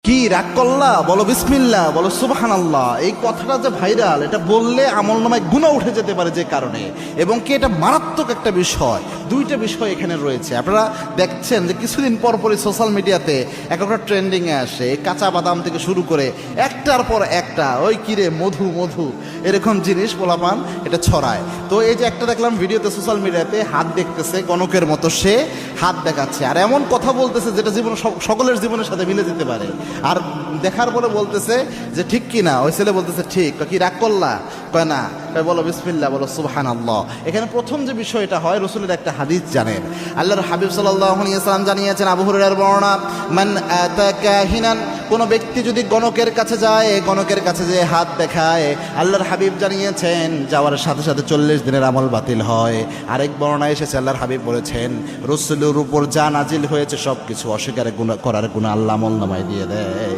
কি রাগ করলা, বলো বিসমিল্লাহ, বলো সুবহানাল্লাহ। এই কথাটা যে ভাইরাল, এটা বললে আমলনামায় গুনাহ উঠে যেতে পারে যে কারণে, এবং কি এটা মারাত্মক একটা বিষয়। দুইটা বিষয় এখানে রয়েছে। আপনারা দেখছেন যে কিছুদিন পর পরই সোশ্যাল মিডিয়াতে একটা ট্রেন্ডিংয়ে আসে, কাঁচা বাদাম থেকে শুরু করে একটার পর একটা ওই কিরে মধু মধু এরকম জিনিস পোলাপান এটা ছড়ায়। তো এই যে একটা দেখলাম ভিডিওতে সোশ্যাল মিডিয়াতে, হাত দেখতেছে গণকের মতো, সে হাত দেখাচ্ছে আর এমন কথা বলতেছে যেটা জীবন সকলের জীবনের সাথে মিলে যেতে পারে। আর দেখার পরে বলতেছে যে ঠিক কি না, ওই ছেলে বলতেছে ঠিক। কি রাগ করলা? কয় না। কয় বলো বিসমিল্লাহ, বলো সুবহানাল্লাহ। এখানে প্রথম যে বিষয়টা হয়, রসুলের একটা হাদিস জানেন, আল্লাহর হাবিব সাল্লাল্লাহু আলাইহি ওয়াসাল্লাম জানিয়েছেন, আবু হুরায়রার বর্ণনা, মান আতা কাহিনান, কোন ব্যক্তি যদি গণকের কাছে যায়, গণকের কাছে যে হাত দেখায়, আল্লাহর হাবিব জানিয়েছেন যাওয়ার সাথে সাথে 40 দিনের আমল বাতিল হয়। আরেক বর্ণনা এসেছে, আল্লাহর হাবিব বলেছেন রসুলের উপর যা নাজিল হয়েছে সব কিছু অস্বীকার করার গুনাহ আল্লাহ আমল নামায় দিয়ে দেয়।